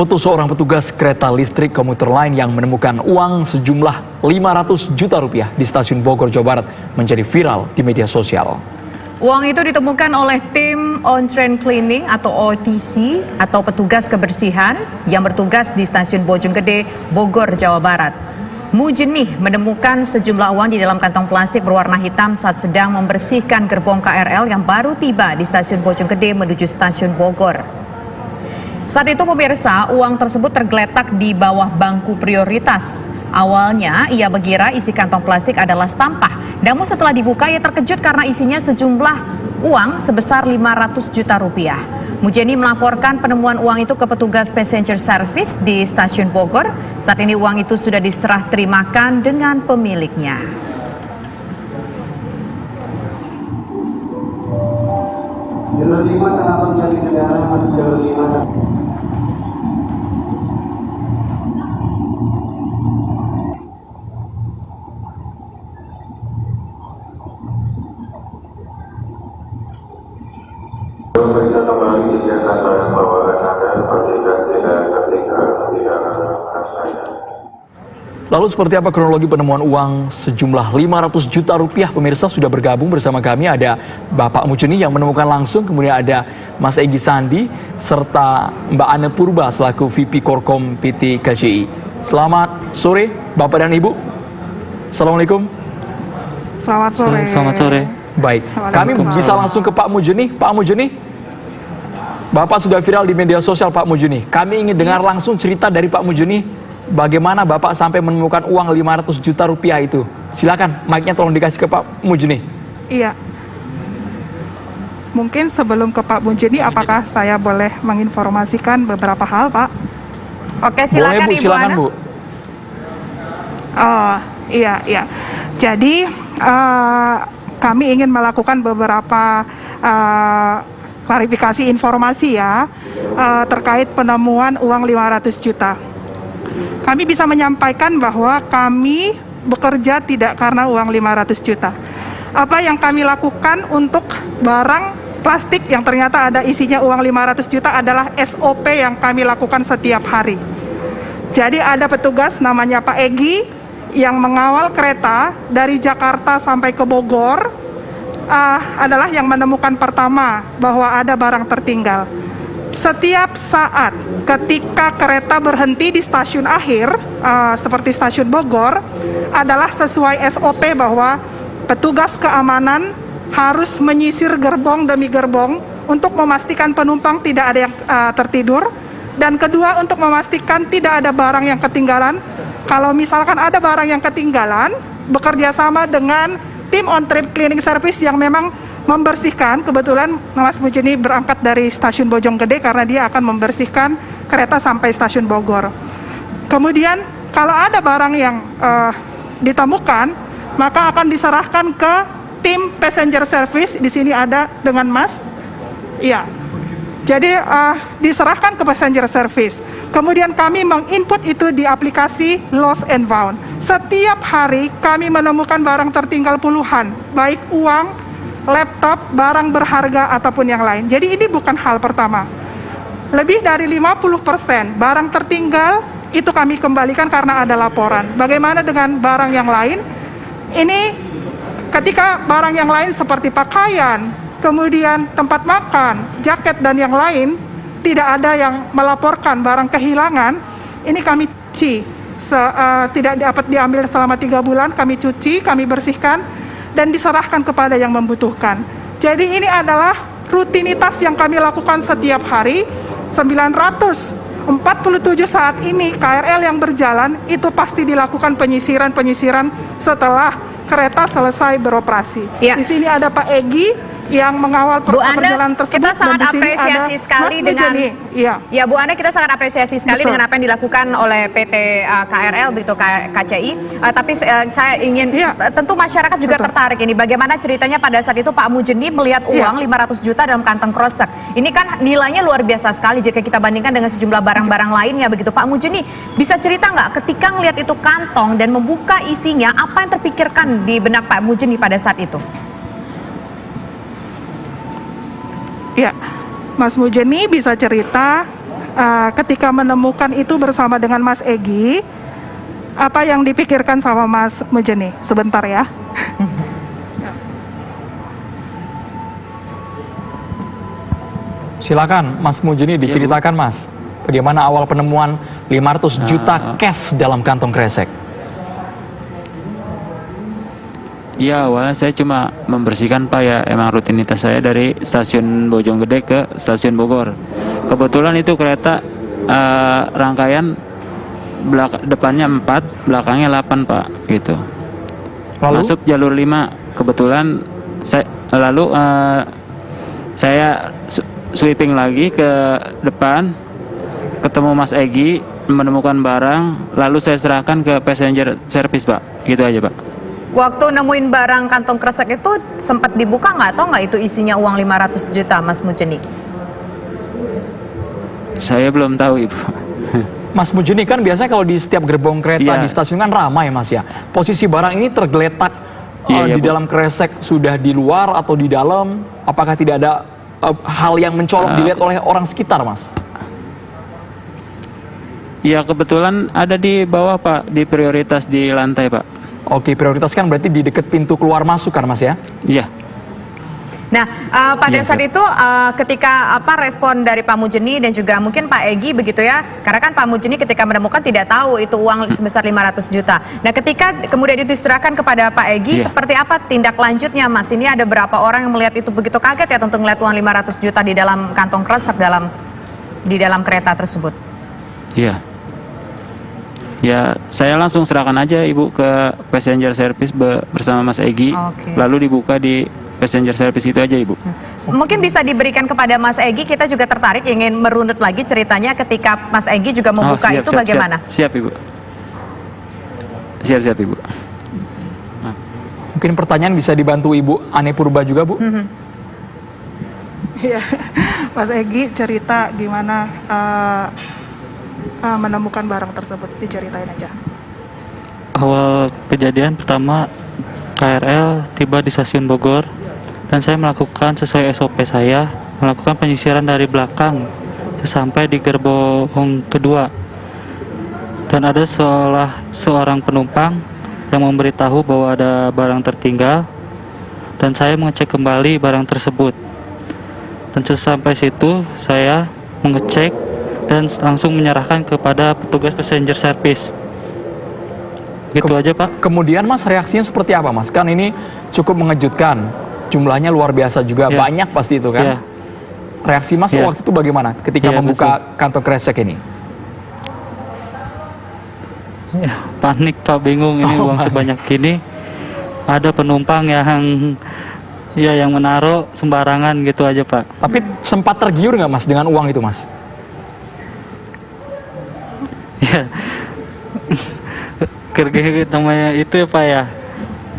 Foto seorang petugas kereta listrik komuter lain yang menemukan uang sejumlah 500 juta rupiah di stasiun Bogor, Jawa Barat menjadi viral di media sosial. Uang itu ditemukan oleh tim on-train cleaning atau OTC atau petugas kebersihan yang bertugas di stasiun Bojonggede, Bogor, Jawa Barat. Mujenih menemukan sejumlah uang di dalam kantong plastik berwarna hitam saat sedang membersihkan gerbong KRL yang baru tiba di stasiun Bojonggede menuju stasiun Bogor. Saat itu pemirsa, uang tersebut tergeletak di bawah bangku prioritas. Awalnya ia mengira isi kantong plastik adalah sampah. Namun setelah dibuka ia terkejut karena isinya sejumlah uang sebesar 500 juta rupiah. Mujeni melaporkan penemuan uang itu ke petugas passenger service di stasiun Bogor. Saat ini uang itu sudah diserah terimakan dengan pemiliknya. Jalur 5 tengah terjadi kendaraan masuk jalur 5. Periksa kembali kegiatan barang bawaan sadar pastikan tidak tertinggal tidak rasanya. Lalu seperti apa kronologi penemuan uang sejumlah 500 juta rupiah? Pemirsa, sudah bergabung bersama kami ada Bapak Mujeni yang menemukan langsung, kemudian ada Mas Egy Sandi serta Mbak Ane Purba selaku VP Korkom PT KCI. Selamat sore Bapak dan Ibu. Assalamualaikum. Selamat sore. Selamat sore. Baik, kami bisa langsung ke Pak Mujeni. Pak Mujeni, Bapak sudah viral di media sosial Pak Mujeni. Kami ingin dengar langsung cerita dari Pak Mujeni, bagaimana Bapak sampai menemukan uang 500 juta rupiah itu. Silakan, mic-nya tolong dikasih ke Pak Mujeni. Iya. Mungkin sebelum ke Pak Mujeni, apakah saya boleh menginformasikan beberapa hal, Pak? Oke, silakan. Boleh, Bu, Ibu silakan, Ana. Bu. Oh, iya. Jadi, kami ingin melakukan beberapa klarifikasi informasi ya terkait penemuan uang 500 juta. Kami bisa menyampaikan bahwa kami bekerja tidak karena uang 500 juta. Apa yang kami lakukan untuk barang plastik yang ternyata ada isinya uang 500 juta adalah SOP yang kami lakukan setiap hari. Jadi ada petugas namanya Pak Egy yang mengawal kereta dari Jakarta sampai ke Bogor, adalah yang menemukan pertama bahwa ada barang tertinggal. Setiap saat ketika kereta berhenti di stasiun akhir, seperti stasiun Bogor, adalah sesuai SOP bahwa petugas keamanan harus menyisir gerbong demi gerbong untuk memastikan penumpang tidak ada yang tertidur, dan kedua untuk memastikan tidak ada barang yang ketinggalan. Kalau misalkan ada barang yang ketinggalan, bekerja sama dengan tim on-trip cleaning service yang memang membersihkan. Kebetulan Mas Mujeni berangkat dari stasiun Bojonggede karena dia akan membersihkan kereta sampai stasiun Bogor. Kemudian kalau ada barang yang ditemukan, maka akan diserahkan ke tim passenger service. Di sini ada dengan Mas. Iya. Jadi diserahkan ke passenger service. Kemudian kami menginput itu di aplikasi Lost and Found. Setiap hari kami menemukan barang tertinggal puluhan, baik uang, laptop, barang berharga ataupun yang lain. Jadi ini bukan hal pertama. Lebih dari 50% barang tertinggal itu kami kembalikan karena ada laporan. Bagaimana dengan barang yang lain? Ini ketika barang yang lain seperti pakaian, kemudian tempat makan, jaket dan yang lain, tidak ada yang melaporkan barang kehilangan, ini kami cuci. Tidak dapat diambil selama 3 bulan, kami cuci, kami bersihkan, dan diserahkan kepada yang membutuhkan. Jadi ini adalah rutinitas yang kami lakukan setiap hari. 947 saat ini KRL yang berjalan, itu pasti dilakukan penyisiran setelah kereta selesai beroperasi. Ya. Di sini ada Pak Egy yang mengawal perjalanan tersebut. Kita sangat apresiasi sekali dengan ya Bu Ana, kita sangat apresiasi sekali dengan apa yang dilakukan oleh PT KRL begitu KCI. Tapi saya ingin tentu masyarakat juga tertarik ini bagaimana ceritanya pada saat itu Pak Mujeni melihat uang 500 juta dalam kantong kroset. Ini kan nilainya luar biasa sekali jika kita bandingkan dengan sejumlah barang-barang lainnya begitu. Pak Mujeni bisa cerita nggak ketika ngelihat itu kantong dan membuka isinya, apa yang terpikirkan di benak Pak Mujeni pada saat itu? Ya, Mas Mujeni bisa cerita Ketika menemukan itu bersama dengan Mas Egy, apa yang dipikirkan sama Mas Mujeni? Sebentar ya. Silakan Mas Mujeni diceritakan Mas, bagaimana awal penemuan 500 juta cash dalam kantong kresek? Ya, awalnya saya cuma membersihkan Pak ya, emang rutinitas saya dari stasiun Bojonggede ke stasiun Bogor. Kebetulan itu kereta rangkaian depannya 4, belakangnya 8 Pak, gitu. Lalu? Masuk jalur 5, kebetulan saya sweeping lagi ke depan, ketemu Mas Egy, menemukan barang, lalu saya serahkan ke passenger service Pak, gitu aja Pak. Waktu nemuin barang kantong kresek itu sempat dibuka nggak, atau nggak itu isinya uang 500 juta, Mas Mujeni? Saya belum tahu Ibu. Mas Mujeni, kan biasanya kalau di setiap gerbong kereta di stasiun kan ramai Mas ya. Posisi barang ini tergeletak di dalam kresek, sudah di luar atau di dalam? Apakah tidak ada hal yang mencolok dilihat oleh orang sekitar Mas? Ya kebetulan ada di bawah Pak, di prioritas di lantai Pak. Oke, prioritas kan berarti di dekat pintu keluar masuk kan Mas ya? Iya. Nah, pada saat itu ketika respon dari Pak Mujeni dan juga mungkin Pak Egy begitu ya, karena kan Pak Mujeni ketika menemukan tidak tahu itu uang sebesar 500 juta. Nah, ketika kemudian itu diserahkan kepada Pak Egy, seperti apa tindak lanjutnya Mas? Ini ada berapa orang yang melihat itu begitu kaget ya, tentu melihat uang 500 juta di dalam kantong kresek di dalam kereta tersebut. Iya. Ya, saya langsung serahkan aja Ibu ke passenger service bersama Mas Egy, lalu dibuka di passenger service itu aja Ibu. Mungkin bisa diberikan kepada Mas Egy, kita juga tertarik ingin merunut lagi ceritanya ketika Mas Egy juga membuka itu bagaimana? Siap Ibu. Siap Ibu. Mungkin pertanyaan bisa dibantu Ibu Ane Purba juga Bu. Iya, Mas Egy cerita gimana menemukan barang tersebut, diceritain aja. Awal kejadian pertama, KRL tiba di stasiun Bogor dan saya melakukan sesuai SOP saya, melakukan penyisiran dari belakang sampai di gerbong kedua. Dan ada seorang penumpang yang memberitahu bahwa ada barang tertinggal dan saya mengecek kembali barang tersebut. Dan sesampai situ saya mengecek dan langsung menyerahkan kepada petugas passenger service. Gitu aja Pak. Kemudian Mas, reaksinya seperti apa Mas? Kan ini cukup mengejutkan, jumlahnya luar biasa juga, banyak pasti itu kan. Reaksi Mas waktu itu bagaimana ketika membuka kantong kresek ini? Ya, panik Pak, bingung ini uang sebanyak ini. Ada penumpang yang menaruh sembarangan gitu aja Pak. Tapi sempat tergiur nggak Mas dengan uang itu Mas? Ya, kerja namanya itu ya Pak ya.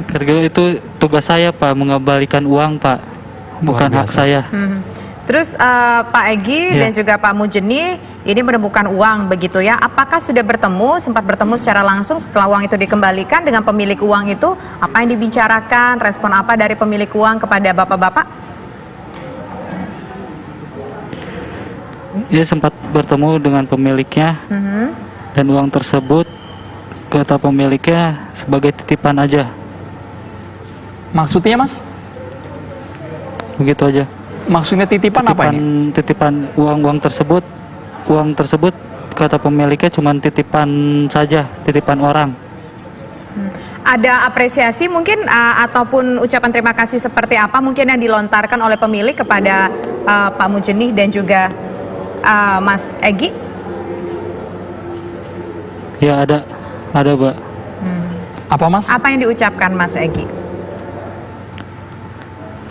Kerja itu tugas saya Pak, mengembalikan uang Pak, bukan hak saya. Terus Pak Egy dan juga Pak Mujeni ini menemukan uang begitu ya. Apakah sudah sempat bertemu secara langsung setelah uang itu dikembalikan dengan pemilik uang itu? Apa yang dibicarakan, respon apa dari pemilik uang kepada bapak-bapak? Ya, sempat bertemu dengan pemiliknya. Dan uang tersebut kata pemiliknya sebagai titipan aja. Maksudnya Mas? Begitu aja. Maksudnya titipan apa ini? Titipan uang tersebut kata pemiliknya cuma titipan saja, titipan orang. Ada apresiasi mungkin ataupun ucapan terima kasih seperti apa mungkin yang dilontarkan oleh pemilik kepada Pak Mujeni dan juga Mas Egy? Ya ada Mbak. Apa Mas? Apa yang diucapkan Mas Egy?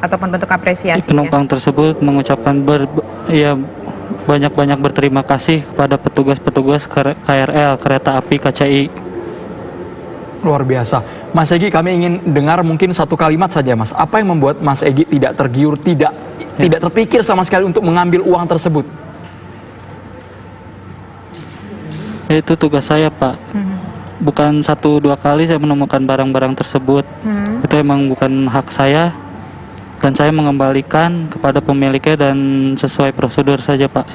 Ataupun bentuk apresiasi? Penumpang tersebut mengucapkan banyak-banyak berterima kasih kepada petugas-petugas KRL, kereta api KCI. Luar biasa. Mas Egy, kami ingin dengar mungkin satu kalimat saja Mas. Apa yang membuat Mas Egy tidak tergiur, tidak terpikir sama sekali untuk mengambil uang tersebut? Itu tugas saya Pak. Bukan 1-2 kali saya menemukan barang-barang tersebut. Itu emang bukan hak saya. Dan saya mengembalikan kepada pemiliknya dan sesuai prosedur saja Pak.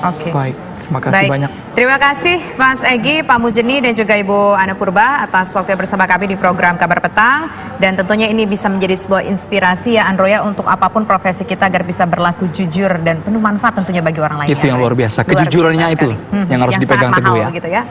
Oke. Baik, terima kasih banyak. Terima kasih Mas Egy, Pak Mujeni, dan juga Ibu Ana Purba atas waktu yang bersama kami di program Kabar Petang. Dan tentunya ini bisa menjadi sebuah inspirasi ya Andro ya, untuk apapun profesi kita agar bisa berlaku jujur dan penuh manfaat tentunya bagi orang lain. Itu yang luar biasa, kejujurannya itu yang harus dipegang teguh ya. Gitu ya.